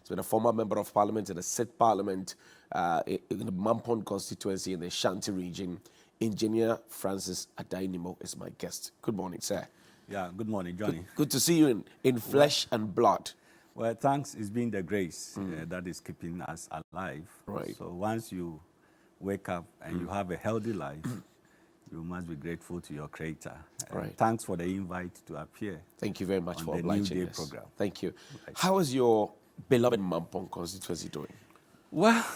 He's been a former member of parliament in the Sixth Parliament in the Mampong constituency in the Shanti region. Engineer Francis Nimoh is my guest. Good morning, sir. Yeah, good morning, Johnny. Good to see you in flesh and blood. Well, thanks. It's been the grace that is keeping us alive. Right. So once you wake up and you have a healthy life, you must be grateful to your Creator. Right. Thanks for the invite to appear. Thank you very much for the obliging New Day us. program. Thank you. Right. How is your beloved Mampong constituency doing? Well,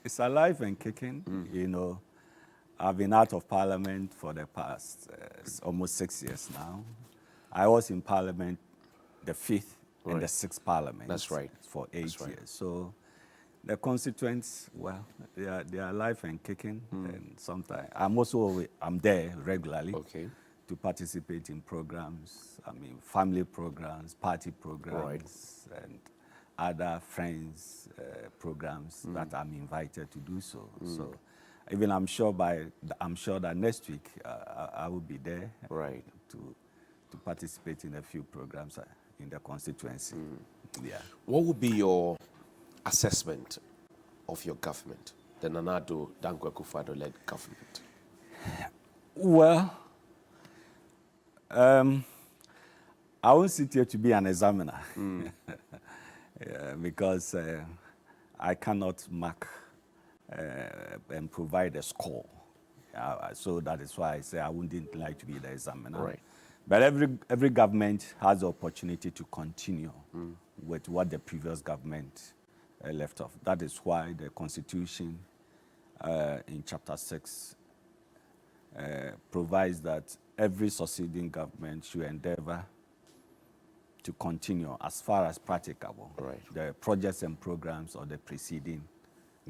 it's alive and kicking. You know, I've been out of Parliament for the past almost 6 years now. I was in Parliament the 5th and the 6th Parliament. That's right. For 8 years. So the constituents, well, they are alive and kicking. And sometimes I'm there regularly to participate in programs. I mean, family programs, party programs, and other friends programs that I'm invited to do so. So even I'm sure that next week I will be there to participate in a few programs in the constituency. Yeah. What would be your assessment of your government, the Nana Addo Dankwa Akufo-Addo led government? Well, I won't sit here to be an examiner because I cannot mark and provide a score. So that is why I say I wouldn't like to be the examiner. Right. But every government has the opportunity to continue with what the previous government left off. That is why the Constitution in Chapter 6 provides that every succeeding government should endeavor to continue as far as practicable the projects and programs of the preceding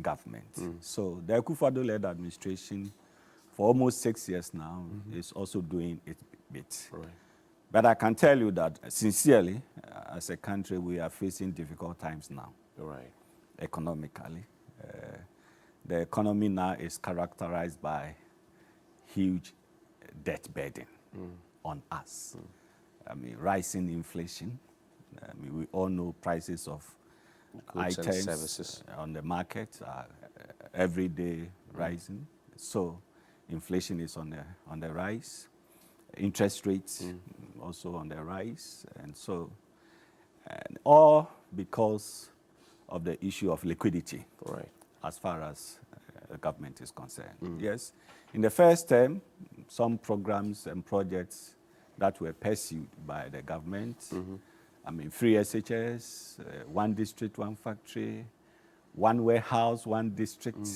government. So the Akufo-Addo led administration for almost 6 years now is also doing its bit. But I can tell you that sincerely, as a country, we are facing difficult times now. Economically. The economy now is characterized by huge debt burden on us. I mean, rising inflation. I mean, we all know prices of goods items and services on the market are every day rising. So inflation is on the rise. Interest rates also on the rise. And so, all because of the issue of liquidity as far as the government is concerned. Yes, in the first term, some programs and projects that were pursued by the government, I mean, free SHS, one district, one factory, one warehouse, one district,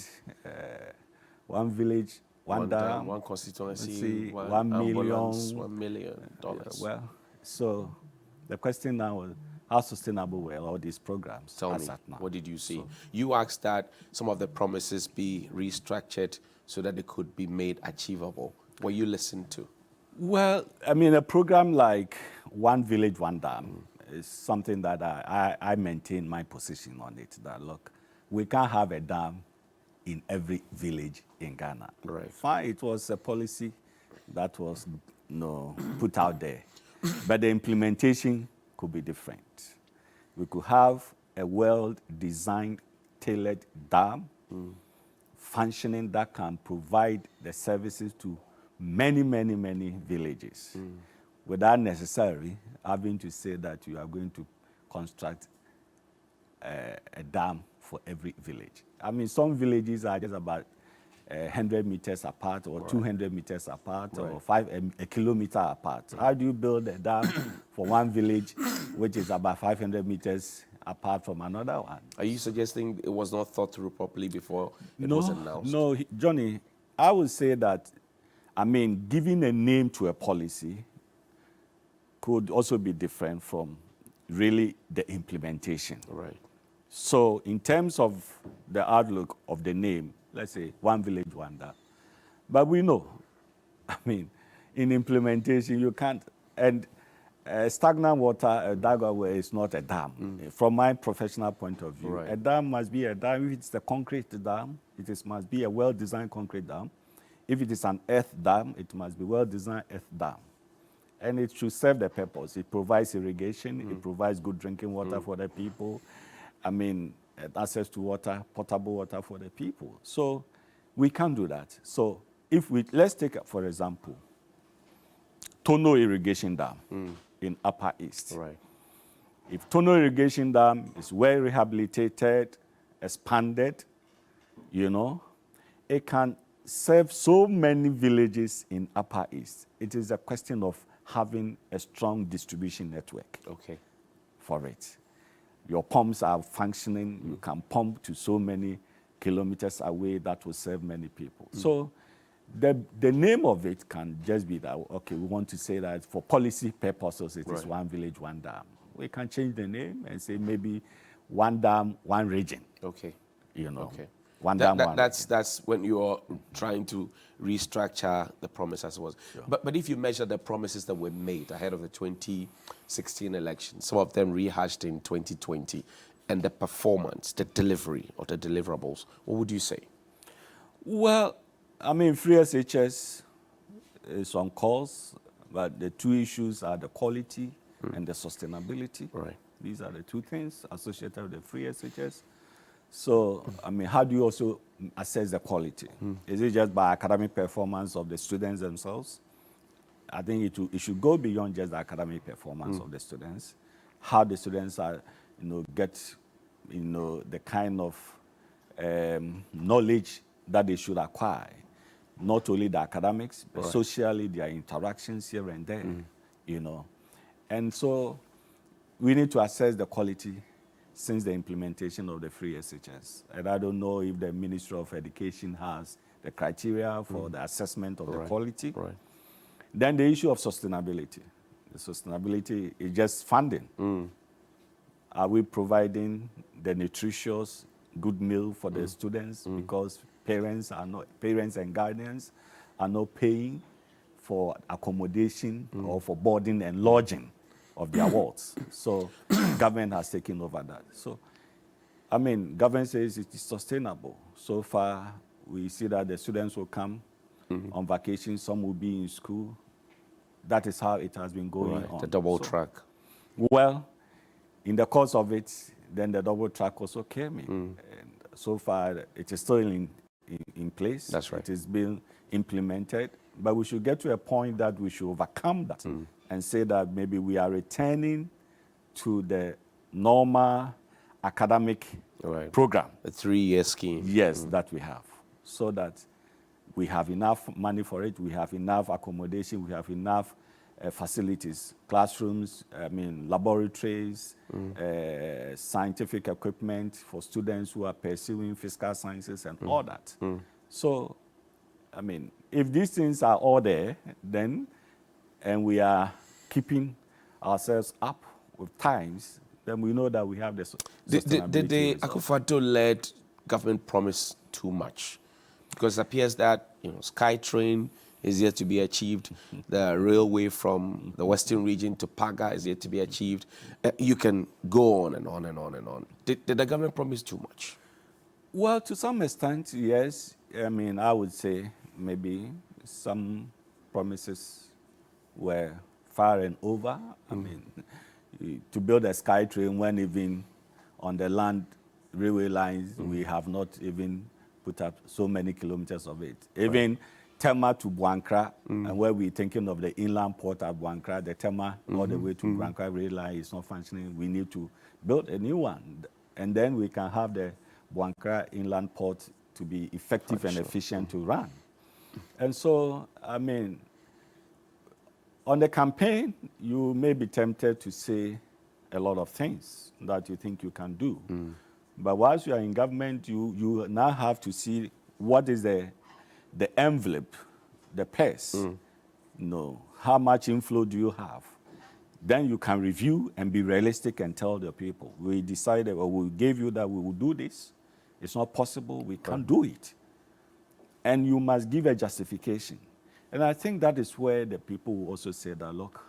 one village, one dam, one constituency, $1 million. $1 million. Well, so the question now is, how sustainable were all these programs? Tell me, what did you see? You asked that some of the promises be restructured so that they could be made achievable. Were you listened to? Well, I mean, a program like One Village, One Dam is something that I maintain my position on it, that, look, we can't have a dam in every village in Ghana. Fine, it was a policy that was put out there, but the implementation could be different. We could have a well-designed, tailored dam functioning that can provide the services to many, many, many villages without necessarily having to say that you are going to construct a dam for every village. I mean, some villages are just about 100 meters apart or 200 meters apart or a kilometer apart. How do you build a dam for one village which is about 500 meters apart from another one? Are you suggesting it was not thought through properly before it was announced? No, Johnny, I would say that, I mean, giving a name to a policy could also be different from really the implementation. So in terms of the outlook of the name, let's say One Village, One Dam. But we know, I mean, in implementation, you can't, and stagnant water, Dagwa is not a dam. From my professional point of view, a dam must be a dam. If it's a concrete dam, must be a well-designed concrete dam. If it is an earth dam, it must be well-designed earth dam. and it should serve the purpose. It provides irrigation, it provides good drinking water for the people. I mean, access to water, potable water for the people. So we can do that. So if we, let's take, for example, Tono Irrigation Dam in Upper East. Right. If Tono Irrigation Dam is well rehabilitated, expanded, you know, it can serve so many villages in Upper East. It is a question of having a strong distribution network for it. Your pumps are functioning. You can pump to so many kilometers away that will serve many people. So the name of it can just be that, okay, we want to say that for policy purposes, it is one village, one dam. We can change the name and say maybe one dam, one region. Okay. You know. Okay. One dam, one that's when you're trying to restructure the promise as it was. Sure. But if you measure the promises that were made ahead of the 2016 election, some of them rehashed in 2020, and the performance, the delivery or the deliverables, what would you say? Well, I mean, free SHS is on course, but the two issues are the quality and the sustainability. Right. These are the two things associated with the free SHS. So, I mean, how do you also assess the quality? Is it just by academic performance of the students themselves? I think it should go beyond just the academic performance of the students. How the students are, get, the kind of knowledge that they should acquire. Not only the academics, but socially, their interactions here and there, And so we need to assess the quality since the implementation of the free SHS. And I don't know if the Ministry of Education has the criteria for the assessment of the quality. Right. Then the issue of sustainability. The sustainability is just funding. Are we providing the nutritious, good meal for the students? Because parents and guardians are not paying for accommodation or for boarding and lodging of their wards. So government has taken over that. So, I mean, government says it is sustainable. So far, we see that the students will come on vacation, some will be in school. That is how it has been going on. The double track. Well, in the course of it, then the double track also came in. And so far, it is still in place. That's right. It is being implemented. But we should get to a point that we should overcome that and say that maybe we are returning to the normal academic program. A 3-year scheme. Yes, that we have. So that we have enough money for it, we have enough accommodation, we have enough facilities, classrooms, laboratories, scientific equipment for students who are pursuing physical sciences and all that. So, I mean, if these things are all there, then, and we are keeping ourselves up with times, then we know that we have the sustainability. Did the Akufo-Addo-led government promise too much? Because it appears that SkyTrain is yet to be achieved. The railway from the western region to Paga is yet to be achieved. You can go on and on and on and on. Did the government promise too much? Well, to some extent, yes. I mean, I would say maybe some promises were far and over. I mean, to build a SkyTrain when even on the land railway lines, we have not even put up so many kilometers of it. Even Tema to Buankra, and where we're thinking of the inland port at Buankra, the Tema all the way to Buankra rail line is not functioning. We need to build a new one. And then we can have the Buankra inland port to be effective and efficient to run. And so, I mean, on the campaign, you may be tempted to say a lot of things that you think you can do. But whilst you are in government, you now have to see what is the envelope, the purse. How much inflow do you have? Then you can review and be realistic and tell the people, we decided, or we gave you that we will do this. It's not possible, we can't do it. And you must give a justification. And I think that is where the people will also say that, look,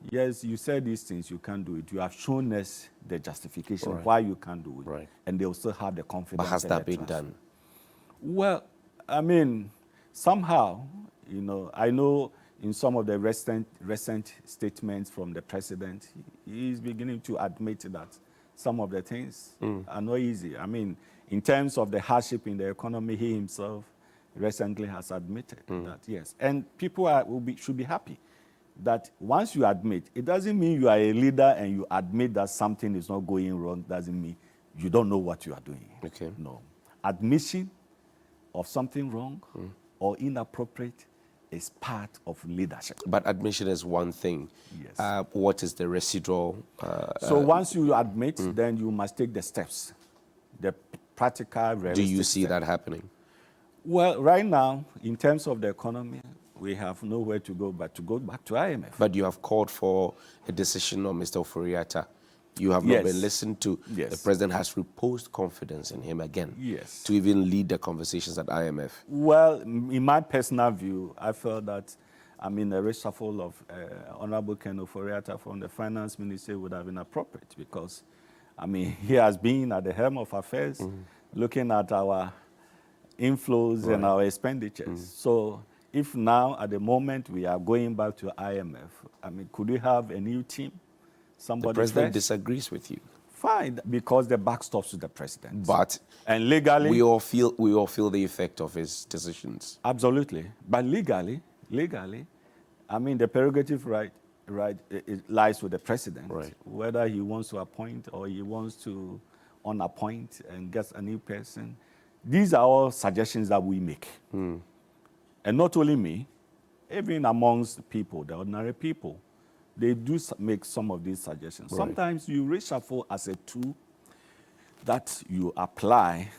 yes, you said these things, you can't do it. You have shown us the justification why you can't do it. And they will still have the confidence. But has that been done? Well, I mean, somehow, I know in some of the recent statements from the president, he is beginning to admit that some of the things are not easy. I mean, in terms of the hardship in the economy, he himself recently has admitted that, yes. And people should be happy that once you admit, it doesn't mean you are a leader and you admit that something is not going wrong, doesn't mean you don't know what you are doing. Okay. No. Admission of something wrong or inappropriate is part of leadership. But admission is one thing. Yes. What is the residual? So once you admit, then you must take the steps, the practical, realistic Do you see steps. that happening? Well, right now, in terms of the economy, we have nowhere to go but to go back to IMF. But you have called for a decision on Mr. Ofori-Atta. You have not Yes. been listened to. Yes. The president has reposed confidence in him again. Yes. To even lead the conversations at IMF. Well, in my personal view, I felt that, I mean, a reshuffle of Honorable Ken Ofori-Atta from the Finance Ministry would have been appropriate because, I mean, he has been at the helm of affairs, looking at our inflows and our expenditures. So if now, at the moment, we are going back to IMF, I mean, could we have a new team? Somebody The president fresh? disagrees with you. Fine, because the buck stops with the president. But and legally, we all feel the effect of his decisions. absolutely. But legally, I mean, the prerogative it lies with the president. Right. Whether he wants to appoint or he wants to unappoint and get a new person. These are all suggestions that we make. And not only me, even amongst people, the ordinary people, they do make some of these suggestions. Right. Sometimes you reshuffle as a tool that you apply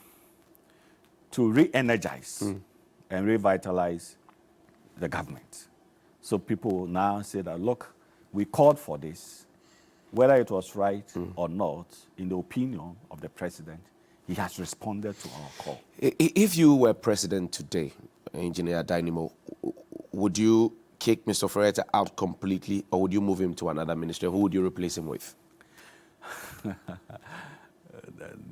to re-energize and revitalize the government. So people now say that, look, we called for this. Whether it was right or not, in the opinion of the president, he has responded to our call. If you were president today, Engineer Nimoh, would you kick Mr. Ofori-Atta out completely, or would you move him to another ministry? Who would you replace him with?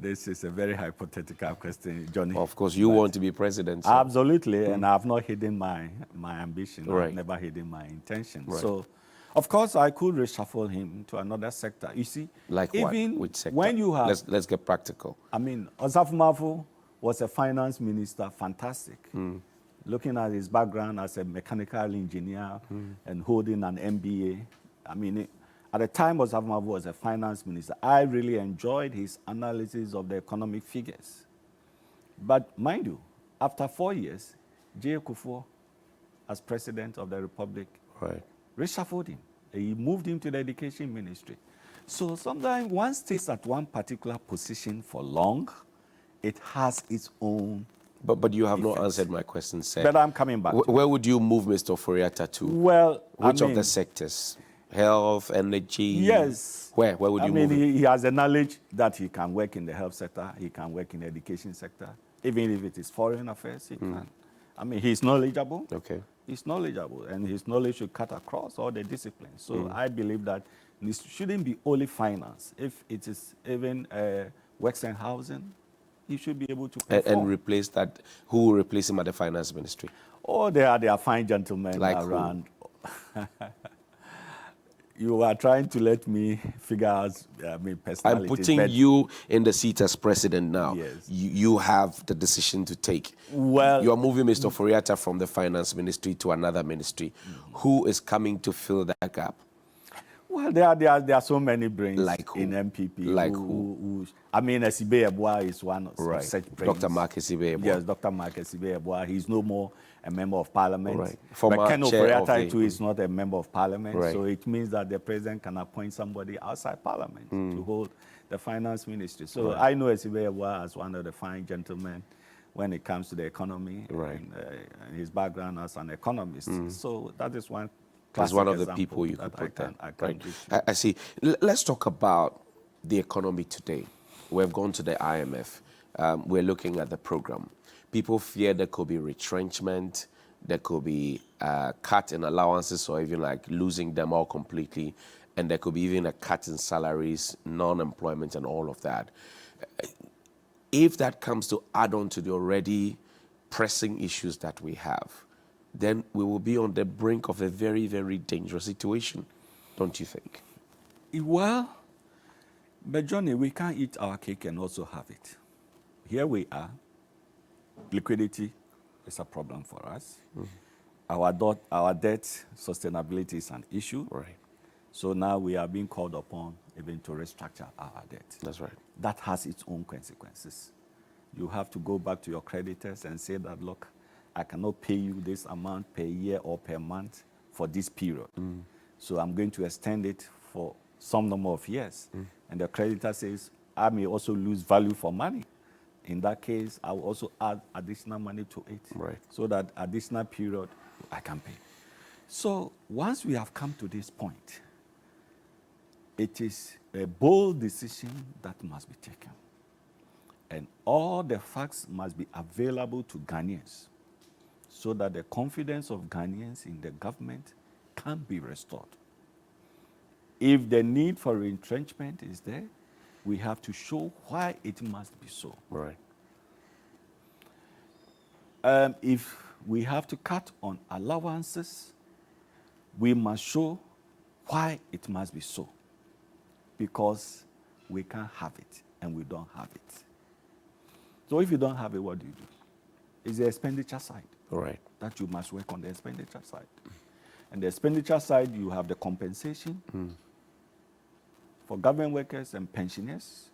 This is a very hypothetical question, Johnny. Of course, you want to be president. So. Absolutely, and I've not hidden my ambition. Right. I've never hidden my intention. Right. So, of course, I could reshuffle him to another sector. You see, Like even what? Which sector? when you have, Let's get practical. I mean, Osafo Mampong was a finance minister, fantastic. Looking at his background as a mechanical engineer and holding an MBA, I mean, at the time Osafo Mampong was a finance minister, I really enjoyed his analysis of the economic figures. But mind you, after 4 years, J. Kufuor, as president of the Republic, Right. reshuffled him. He moved him to the education ministry. So sometimes one stays at one particular position for long, it has its own. But you have not effects. answered my question, sir. But I'm coming back. Where would you move Mr. Ofori-Atta to? Well, Which I of mean, the sectors? Health, energy? Yes. Where would you move him? He has the knowledge that he can work in the health sector, he can work in the education sector. Even if it is foreign affairs, he can. I mean, he's knowledgeable. Okay. He's knowledgeable, and his knowledge should cut across all the disciplines. So I believe that this shouldn't be only finance. If it is even works and housing, he should be able to perform. And replace that. Who will replace him at the finance ministry? Oh, there are fine gentlemen Like around. You are trying to let me figure out, I'm personalities. putting but- you in the seat as president now. Yes. You have the decision to take. Well, You are moving Mr. Ofori-Atta from the finance ministry to another ministry. Who is coming to fill that gap? well, there are so many brains Like who? in MPP. Like I mean, Esibe Ebua is one of Right. such brains. Dr. Mark Esibe-Ebua. Yes, Dr. Mark Esibe Ebua. He's no more a member of parliament. Right. But Former Ken chair of Ofori-Atta the- too is not a member of parliament. Right. So it means that the president can appoint somebody outside parliament to hold the finance ministry. So I know Esibe Ebua as one of the fine gentlemen when it comes to the economy. Right. And his background as an economist. So that is one As classic one of the example people you that could put there. I can Right. give you. I see. Let's talk about the economy today. We've gone to the IMF. We're looking at the program. People fear there could be retrenchment, there could be cut in allowances or even like losing them all completely, and there could be even a cut in salaries, non-employment and all of that. If that comes to add on to the already pressing issues that we have, then we will be on the brink of a very, very dangerous situation, don't you think? Well, but Johnny, we can't eat our cake and also have it. Here we are. Liquidity is a problem for us. Our debt sustainability is an issue. Right. So now we are being called upon even to restructure our debt. That's right. That has its own consequences. You have to go back to your creditors and say that, look, I cannot pay you this amount per year or per month for this period. So I'm going to extend it for some number of years. And the creditor says, I may also lose value for money. In that case, I will also add additional money to it. Right. So that additional period I can pay. So once we have come to this point, it is a bold decision that must be taken. And all the facts must be available to Ghanaians so that the confidence of Ghanaians in the government can be restored. If the need for retrenchment is there, we have to show why it must be so. Right. If we have to cut on allowances, we must show why it must be so. Because we can't have it, and we don't have it. So if you don't have it, what do you do? It's the expenditure side. Right. That you must work on the expenditure side. And the expenditure side, you have the compensation for government workers and pensioners.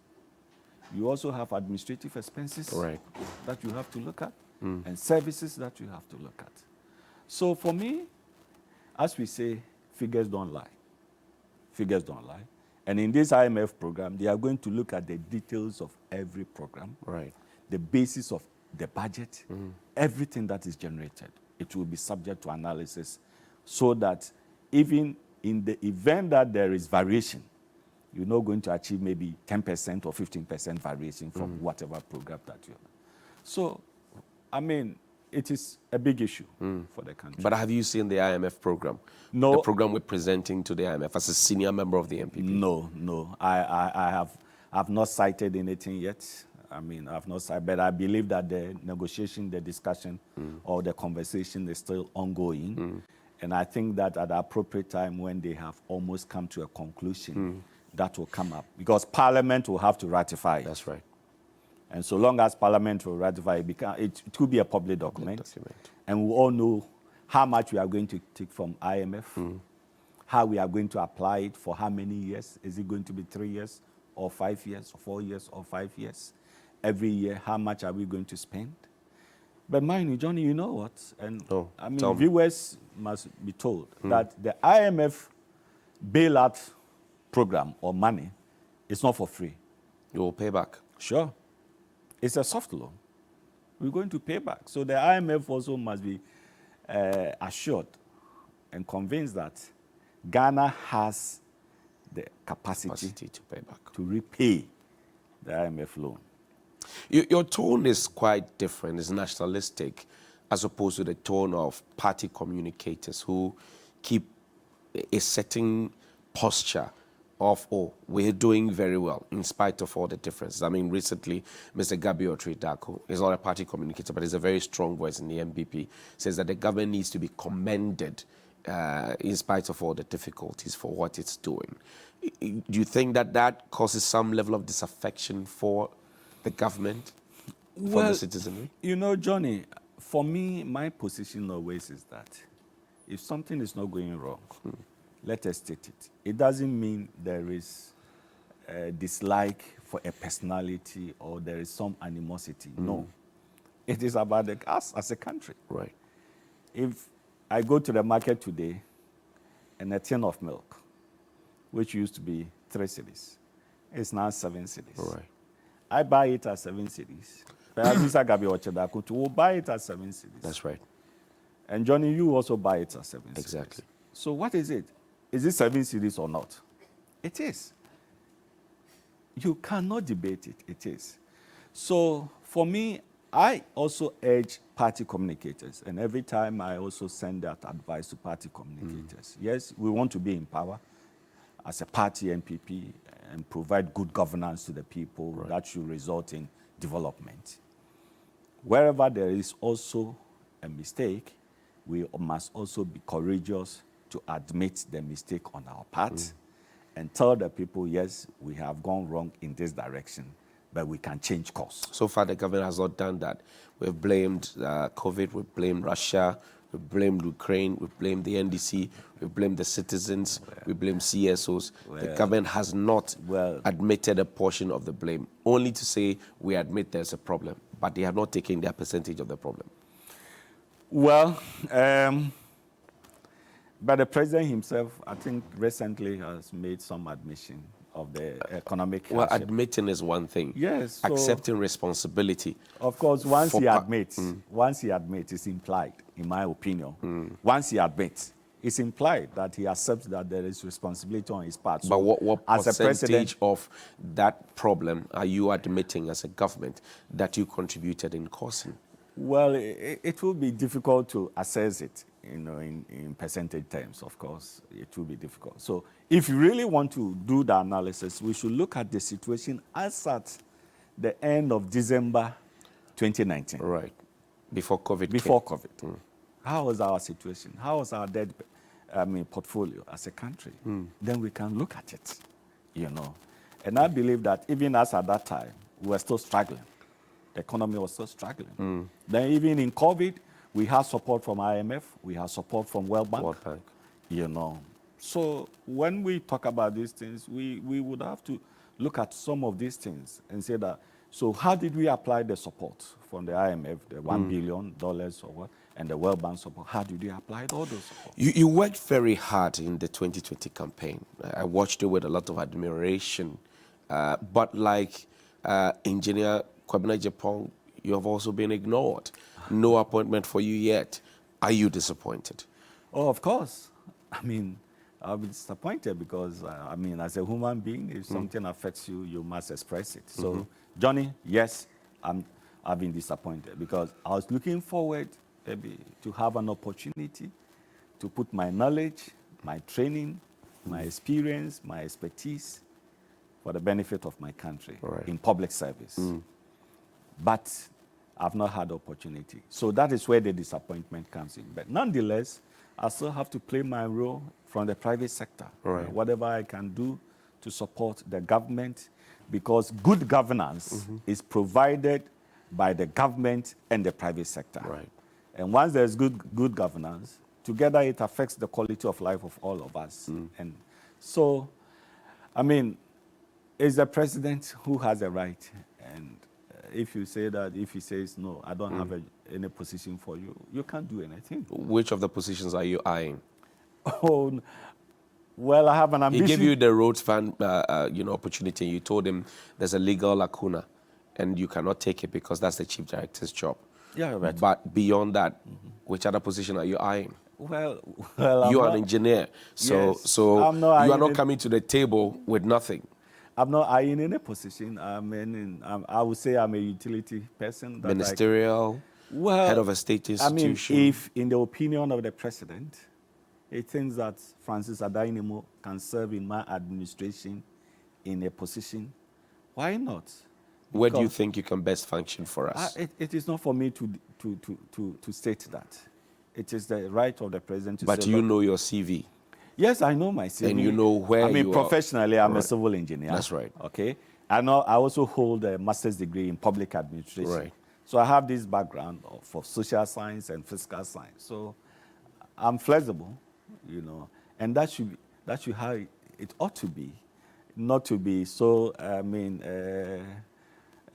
You also have administrative expenses that you have to look at, and services that you have to look at. So for me, as we say, figures don't lie. Figures don't lie. And in this IMF program, they are going to look at the details of every program, the basis of the budget, everything that is generated. It will be subject to analysis so that even in the event that there is variation, you're not going to achieve maybe 10% or 15% variation from whatever program that you have. So, I mean, it is a big issue for the country. But have you seen the IMF program? No. The program we're presenting to the IMF as a senior member of the MPP? No. I have not cited anything yet. I mean, I've not cited, but I believe that the negotiation, the discussion, or the conversation is still ongoing. And I think that at the appropriate time when they have almost come to a conclusion, that will come up. Because Parliament will have to ratify it. That's right. And so long as Parliament will ratify it, it will be a public document. And we all know how much we are going to take from IMF, how we are going to apply it, for how many years. Is it going to be 3 years, or 5 years, or 4 years, or 5 years? Every year, how much are we going to spend? But mind you, Johnny, you know what? And I mean, viewers must be told that the IMF bailout program or money is not for free. You will pay back. Sure. It's a soft loan. We're going to pay back. So the IMF also must be assured and convinced that Ghana has the capacity to pay back, to repay the IMF loan. Your tone is quite different. It's nationalistic as opposed to the tone of party communicators who keep a certain posture of, we're doing very well in spite of all the differences. I mean, recently, Mr. Gabi Otri-Darko is not a party communicator, but he's a very strong voice in the MPP, says that the government needs to be commended in spite of all the difficulties for what it's doing. Do you think that that causes some level of disaffection for the government, for the citizenry? You know, Johnny, for me, my position always is that if something is not going wrong, let us state it. It doesn't mean there is a dislike for a personality or there is some animosity. No. It is about us as a country. Right. If I go to the market today and a tin of milk, which used to be 3 cedis, it's now 7 cedis. Right. I buy it at 7 cedis. Mr. Gabi Otri-Darko will buy it at 7 cedis. That's right. And Johnny, you also buy it at 7 cedis. Exactly. So what is it? Is it 7 cedis or not? It is. You cannot debate it. It is. So for me, I also urge party communicators, and every time I also send that advice to party communicators. Yes, we want to be in power as a party MPP and provide good governance to the people. That should result in development. Wherever there is also a mistake, we must also be courageous to admit the mistake on our part and tell the people, yes, we have gone wrong in this direction, but we can change course. So far, the government has not done that. We've blamed COVID, we've blamed Russia, we've blamed Ukraine, we've blamed the NDC, we've blamed the citizens, we blame CSOs. The government has not admitted a portion of the blame, only to say we admit there's a problem, but they have not taken their percentage of the problem. Well, but the president himself, I think, recently has made some admission of the economic hardship. Well, admitting is one thing. Yes. So accepting responsibility. Of course, once he admits, it's implied, in my opinion. Once he admits, it's implied that he accepts that there is responsibility on his part. So but what as percentage of that problem are you admitting as a government that you contributed in causing? Well, it will be difficult to assess it, in percentage terms, of course. It will be difficult. So if you really want to do the analysis, we should look at the situation as at the end of December 2019. Right. Before COVID Before came. COVID. How was our situation? How was our debt portfolio as a country? Then we can look at it, And I believe that even as at that time, we were still struggling. The economy was still struggling. Then even in COVID, we had support from IMF, we had support from World Bank. So when we talk about these things, we would have to look at some of these things and say that, so how did we apply the support from the IMF, the $1 billion or what, and the World Bank support? How did we apply all those support? You worked very hard in the 2020 campaign. I watched it with a lot of admiration. But like Engineer Kwabena Japan, you have also been ignored. No appointment for you yet. Are you disappointed? Oh, of course. I'll be disappointed because, as a human being, if something affects you, you must express it. So, Johnny, yes, I've been disappointed because I was looking forward maybe to have an opportunity to put my knowledge, my training, my experience, my expertise for the benefit of my country in public service. But I've not had the opportunity. So that is where the disappointment comes in. But nonetheless, I still have to play my role from the private sector. Whatever I can do to support the government, because good governance is provided by the government and the private sector. And once there's good governance, together it affects the quality of life of all of us. And so, it's the president who has a right. And if you say that, if he says, no, I don't have any position for you, you can't do anything. Which of the positions are you eyeing? Oh, well, I have an ambition. He gave you the roads fund, opportunity. You told him there's a legal lacuna, and you cannot take it because that's the chief director's job. Yeah, right. But beyond that, which other position are you eyeing? Well, you're an engineer, so you are not coming to the table with nothing. I'm not eyeing any position. I would say I'm a utility person. Ministerial, head of a state institution. If in the opinion of the president, he thinks that Francis Nimoh can serve in my administration in a position, why not? Where do you think you can best function for us? It is not for me to state that. It is the right of the president to say. But you know your CV. Yes, I know my CV. And you know where you professionally, I'm a civil engineer. That's right. Okay. I also hold a master's degree in public administration. Right. So I have this background for social science and physical science. So I'm flexible, and that should how it ought to be, not to be so.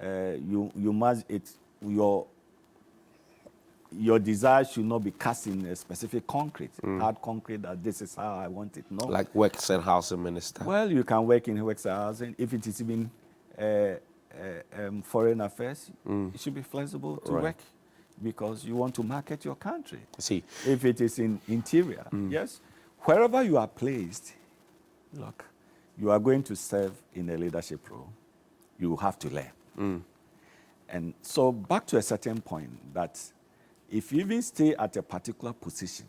You must your desire should not be cast in a specific concrete, hard concrete, that this is how I want it. No. Like Works and Housing Minister. Well, you can work in Works and Housing. If it is even foreign affairs, it should be flexible to work because you want to market your country. See. If it is in interior, yes. Wherever you are placed, look, you are going to serve in a leadership role. You have to learn. And so back to a certain point that if you even stay at a particular position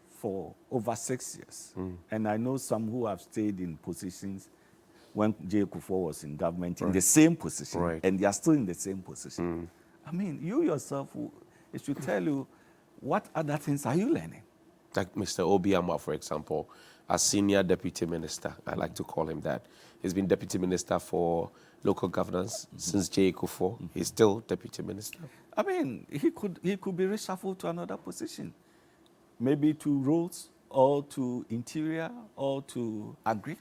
for over 6 years, and I know some who have stayed in positions when J. Kufuor was in government in the same position, and they are still in the same position. You yourself, it should tell you what other things are you learning? Like Mr. Obiama, for example, as senior deputy minister, I like to call him that. He's been deputy minister for local governance since J. Kufuor. He's still deputy minister. I mean, he could be reshuffled to another position, maybe to roads or to interior or to agric.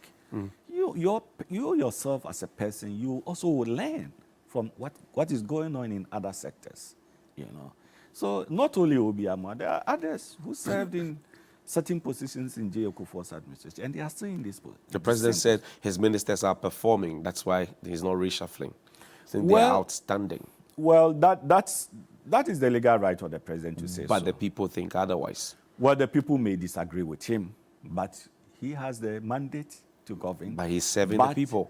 You yourself as a person, you also will learn from what is going on in other sectors, you know. So not only Obiama, there are others who served in certain positions in J. Kufuor's administration, and they are still in this position. The president said his ministers are performing. That's why he's not reshuffling. I think they're outstanding. Well, that is the legal right of the president to say so. But the people think otherwise. Well, the people may disagree with him, but he has the mandate to govern. But he's serving the people.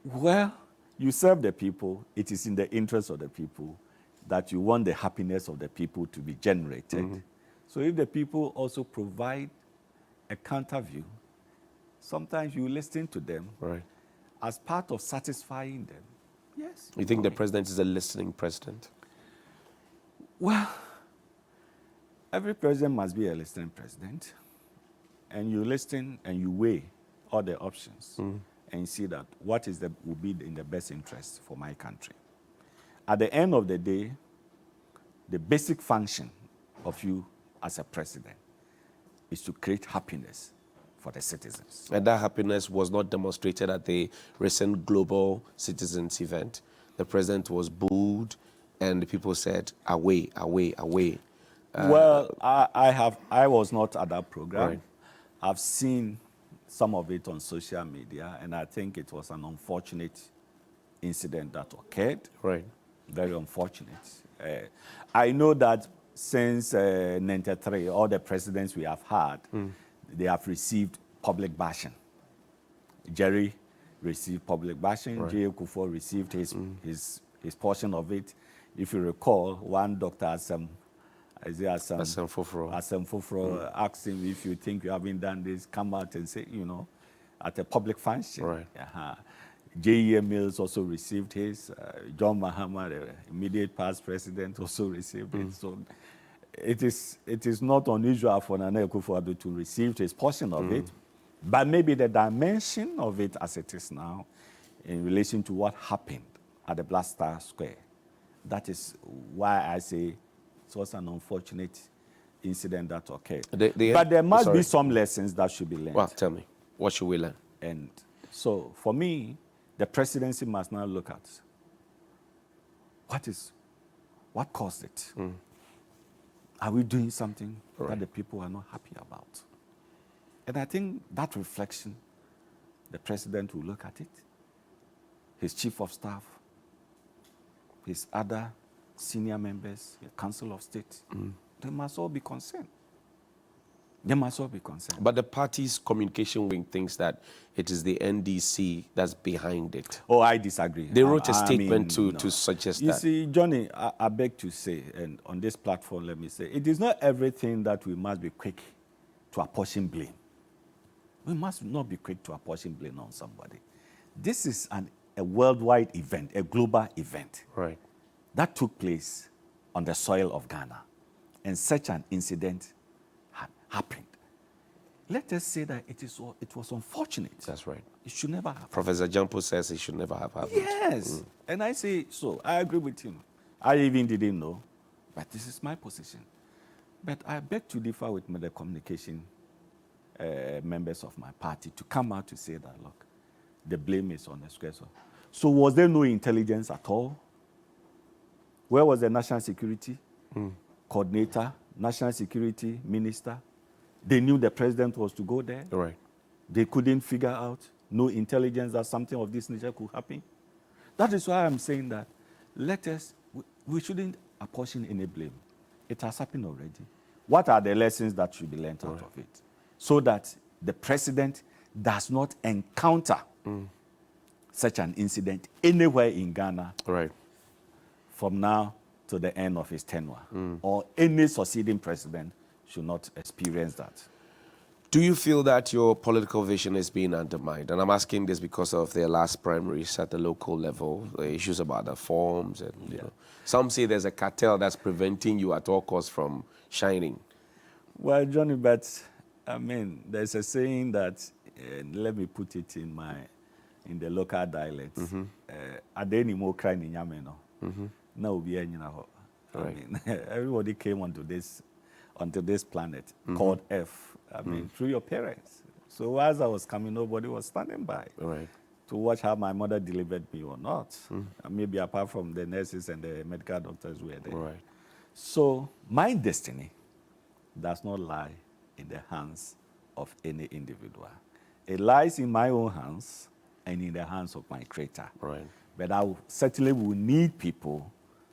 Well, you serve the people. It is in the interest of the people that you want the happiness of the people to be generated. So if the people also provide a counter view, sometimes you listen to them as part of satisfying them. Yes. You think the president is a listening president? Well, every president must be a listening president. And you listen and you weigh all the options and see that what will be in the best interest for my country. At the end of the day, the basic function of you as a president is to create happiness for the citizens. And that happiness was not demonstrated at the recent Global Citizens event. The president was booed and the people said, away, away, away. Well, I was not at that program. I've seen some of it on social media, and I think it was an unfortunate incident that occurred. Very unfortunate. I know that since 93, all the presidents we have had, they have received public bashing. Jerry received public bashing. J. Kufuor received his portion of it. If you recall, one Dr. Asem Foforo asked him, if you think you haven't done this, come out and say, you know, at a public function. J.E.M. Mills also received his. John Mahama, the immediate past president, also received it. So it is not unusual for Nana Akufo-Addo to receive his portion of it, but maybe the dimension of it as it is now in relation to what happened at the Black Star Square. That is why I say it was an unfortunate incident that occurred. But there must be some lessons that should be learned. Well, tell me, what should we learn? And so for me, the presidency must now look at what caused it. Are we doing something that the people are not happy about? And I think that reflection, the president will look at it, his chief of staff, his other senior members, the Council of State, they must all be concerned. They must all be concerned. But the party's communication wing thinks that it is the NDC that's behind it. Oh, I disagree. They wrote a statement to suggest that. You see, Johnny, I beg to say, and on this platform, let me say, it is not everything that we must be quick to apportion blame. We must not be quick to apportion blame on somebody. This is a worldwide event, a global event. That took place on the soil of Ghana. And such an incident had happened. Let us say that it was unfortunate. That's right. It should never happen. Professor Jampo says it should never have happened. Yes. And I say so. I agree with him. I even didn't know, but this is my position. But I beg to differ with the communication members of my party to come out to say that, look, the blame is on the square. So was there no intelligence at all? Where was the national security coordinator, national security minister? They knew the president was to go there. They couldn't figure out, no intelligence that something of this nature could happen. That is why I'm saying that we shouldn't apportion any blame. It has happened already. What are the lessons that should be learned out of it? So that the president does not encounter such an incident anywhere in Ghana from now to the end of his tenure. Or any succeeding president should not experience that. Do you feel that your political vision is being undermined? And I'm asking this because of their last primaries at the local level, the issues about the forms. And, you know, some say there's a cartel that's preventing you at all costs from shining. Well, Johnny, but I mean, there's a saying that, let me put it in the local dialect. Ade Nimoh cry ni nyame no. Na obi anyina ho. I mean, everybody came onto this planet called Earth. I mean, through your parents. So as I was coming, nobody was standing by to watch how my mother delivered me or not. Maybe apart from the nurses and the medical doctors were there. So my destiny does not lie in the hands of any individual. It lies in my own hands and in the hands of my Creator. But I certainly will need people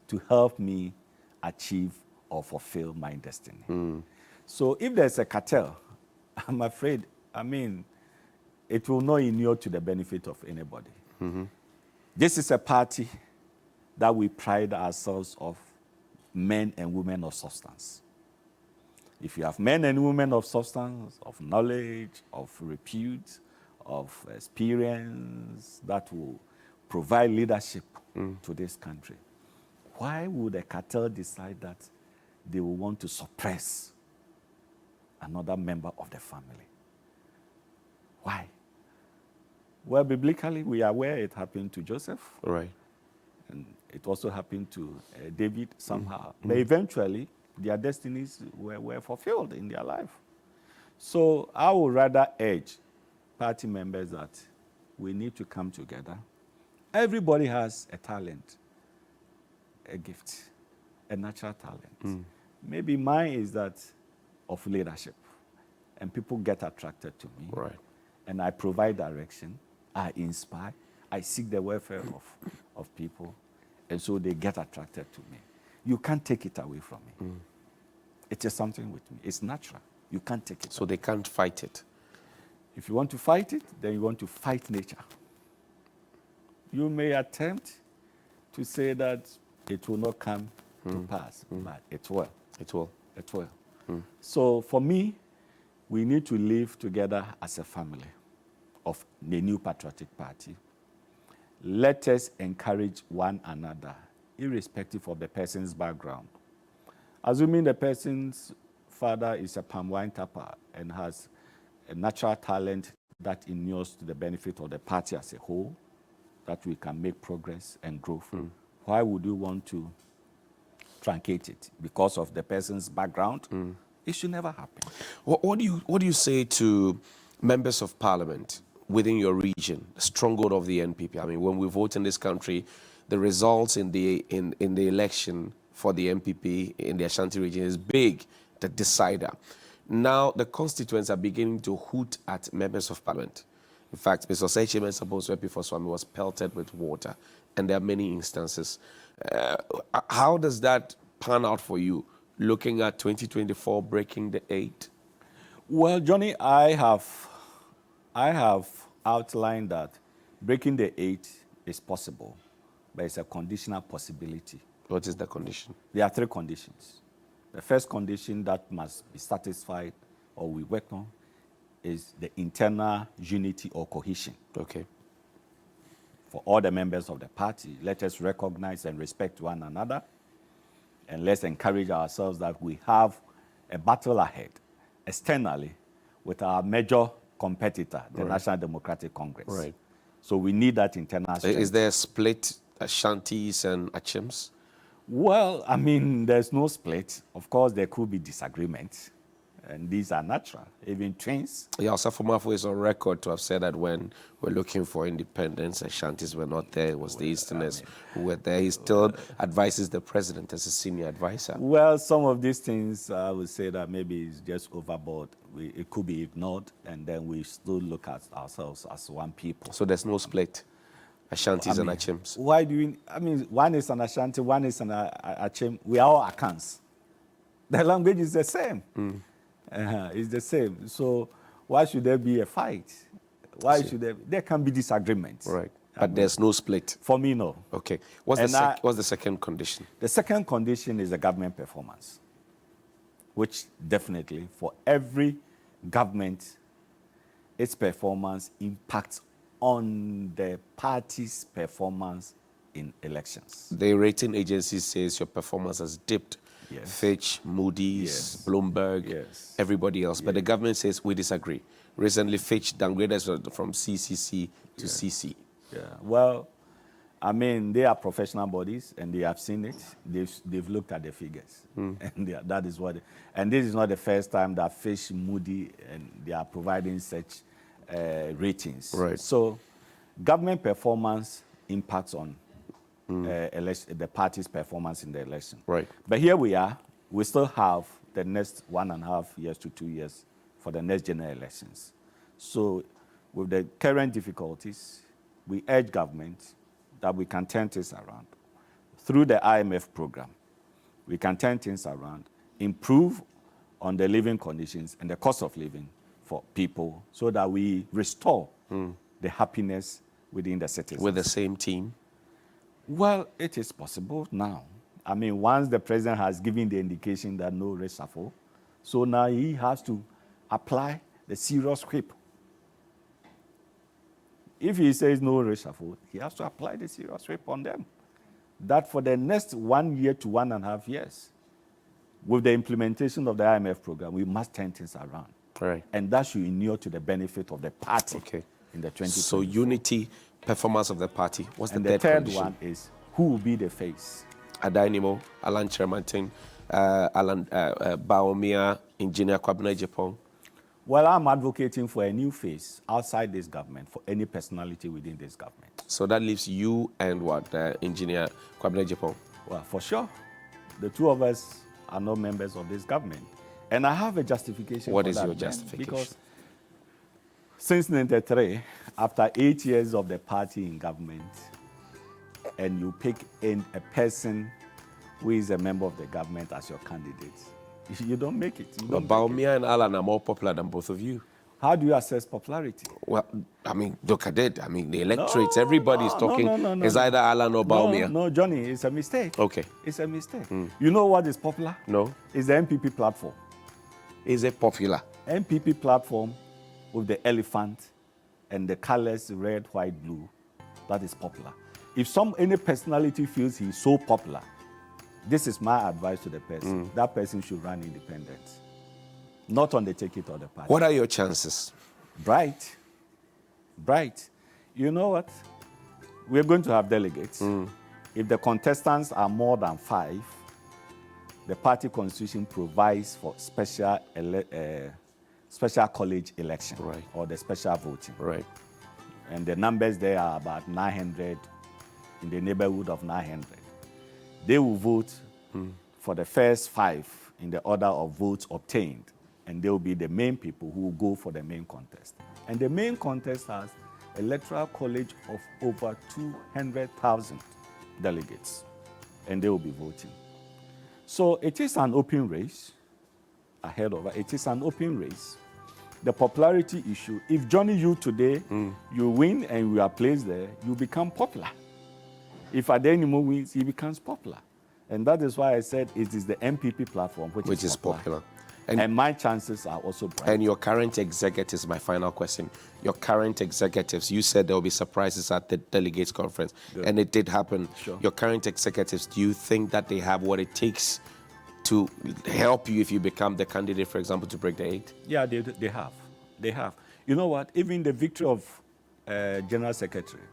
to help me achieve or fulfill my destiny. So if there's a cartel, I'm afraid, I mean, it will not inure to the benefit of anybody. This is a party that we pride ourselves of men and women of substance. If you have men and women of substance, of knowledge, of repute, of experience that will provide leadership to this country, why would a cartel decide that they will want to suppress another member of the family? Why? Well, biblically, we are aware it happened to Joseph. And it also happened to David somehow. But eventually, their destinies were fulfilled in their life. So I would rather urge party members that we need to come together. Everybody has a talent, a gift, a natural talent. Maybe mine is that of leadership. And people get attracted to me. And I provide direction. I inspire. I seek the welfare of people. And so they get attracted to me. You can't take it away from me. It is something with me. It's natural. You can't take it So they can't fight it. If you want to fight it, then you want to fight nature. You may attempt to say that it will not come to pass, but it will. It will. It will. So for me, we need to live together as a family of the new patriotic party. Let us encourage one another, irrespective of the person's background. Assuming the person's father is a palm wine tapper and has a natural talent that inures to the benefit of the party as a whole, that we can make progress and growth. Why would you want to truncate it? Because of the person's background? It should never happen. What do you say to members of parliament within your region, the stronghold of the NPP? I mean, when we vote in this country, the results in the election for the NPP in the Ashanti region is big, the decider. Now, the constituents are beginning to hoot at members of parliament. In fact, Mr. Sechi Mensah for Swami was pelted with water, and there are many instances. How does that pan out for you, looking at 2024 breaking the 8? Well, Johnny, I have outlined that breaking the 8 is possible, but it's a conditional possibility. What is the condition? There are 3 conditions. The first condition that must be satisfied or we work on is the internal unity or cohesion. For all the members of the party, let us recognize and respect one another, and let's encourage ourselves that we have a battle ahead externally with our major competitor, the National Democratic Congress. So we need that internal strength. Is there a split, Ashantis and Achims? Well, I mean, there's no split. Of course, there could be disagreements, and these are natural, even twins. Yeah, Osafo is on record to have said that when we're looking for independence, Ashantis were not there. It was the Easterners who were there. He still advises the president as a senior advisor. Well, some of these things, I would say that maybe it's just overboard. It could be ignored, and then we still look at ourselves as one people. So there's no split? Ashantis and Achims. Why do we? I mean, one is an Ashanti, one is an Achim. We are all Akans. The language is the same. It's the same. So why should there be a fight? Why should there can be disagreements? But there's no split. For me, no. Okay. What's the second condition? The second condition is the government performance, which definitely for every government, its performance impacts on the party's performance in elections. The rating agency says your performance has dipped. Yes. Fitch, Moody's, Yes. Bloomberg, Yes. everybody else. But the government says we disagree. Recently, Fitch downgraded us from CCC to CC. Yeah. Well, I mean, they are professional bodies, and they have seen it. They've looked at the figures, and that is what. And this is not the first time that Fitch, Moody, and they are providing such ratings. Right. So, government performance impacts on the party's performance in the election. Right. But here we are. We still have the next 1.5 years to 2 years for the next general elections. So, with the current difficulties, we urge government that we can turn things around. Through the IMF program, we can turn things around, improve on the living conditions and the cost of living for people so that we restore the happiness within the citizens. With the same team? Well, it is possible now. I mean, once the president has given the indication that no reshuffle, so now he has to apply the serious whip. If he says no reshuffle, he has to apply the serious whip on them. That for the next 1 year to 1.5 years, with the implementation of the IMF program, we must turn things around. Right. And that should inure to the benefit of the party in the 2024. So unity, performance of the party. What's and the third condition? one is who will be the face? Nimoh, Alan Chermantin, Alan Baomia, Engineer Kwabena Japong. Well, I'm advocating for a new face outside this government, for any personality within this government. So that leaves you and what, Engineer Kwabena Japong? Well, for sure. The two of us are not members of this government. And I have a justification What for is that, your justification? Because since 1993, after 8 years of the party in government, and you pick in a person who is a member of the government as your candidate, you don't make it. You But don't make it. Baomia and Alan are more popular than both of you. How do you assess popularity? Well, I mean, look at it. I mean, the electorates, everybody's talking. It's either Alan or Baomia. No, Johnny, it's a mistake. Okay. It's a mistake. You know what is popular? No. It's the MPP platform. Is it popular? MPP platform with the elephant and the colors red, white, blue, that is popular. If any personality feels he's so popular, this is my advice to the person. That person should run independent, not on the ticket of the party. What are your chances? Bright. You know what? We're going to have delegates. If the contestants are more than 5, the party constitution provides for special college election, Right. or the special voting. Right. And the numbers there are about 900, in the neighborhood of 900. They will vote for the first 5 in the order of votes obtained, and they will be the main people who will go for the main contest. And the main contest has electoral college of over 200,000 delegates, and they will be voting. So it is an open race ahead of us. It is an open race. The popularity issue, if Johnny, you today, you win and you are placed there, you become popular. If Nimoh wins, he becomes popular. And that is why I said it is the MPP platform which is popular. And my chances are also bright. And your current executives, my final question, your current executives, you said there will be surprises at the delegates conference, and it did happen. Sure. Your current executives, do you think that they have what it takes to help you if you become the candidate, for example, to break the 8? Yeah, they have. They have. You know what? Even the victory of General Secretary,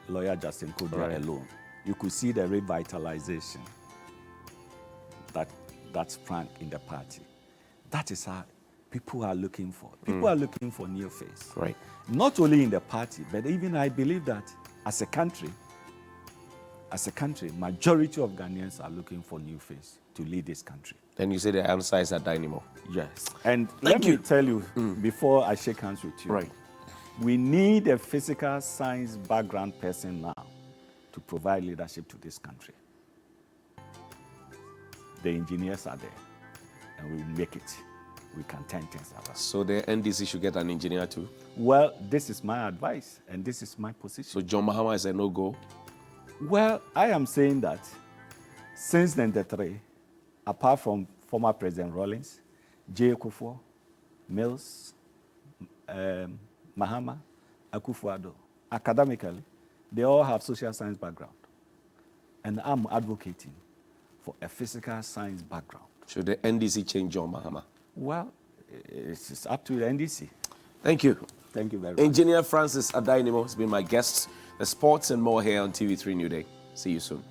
Lawyer Justin Kodra alone, you could see the revitalization that sprang in the party. That is how people are looking for. People are looking for new face. Right. Not only in the party, but even I believe that as a country, majority of Ghanaians are looking for new face to lead this country. And you say the answer is at Nimoh. Yes. And Thank let me tell you, before I shake hands with you, Right. we need a physical science background person now to provide leadership to this country. The engineers are there, and we make it. We can turn things around. So the NDC should get an engineer too? Well, this is my advice, and this is my position. So John Mahama is a no-go? Well, I am saying that since 1993, apart from former President Rawlings, J. Kufuor, Mills, Mahama, Akufo-Addo, academically, they all have social science background. And I'm advocating for a physical science background. Should the NDC change John Mahama? Well, it's up to the NDC. Thank you. Thank you very much. Engineer Francis Nimoh has been my guest. The sports and more here on TV3 New Day. See you soon.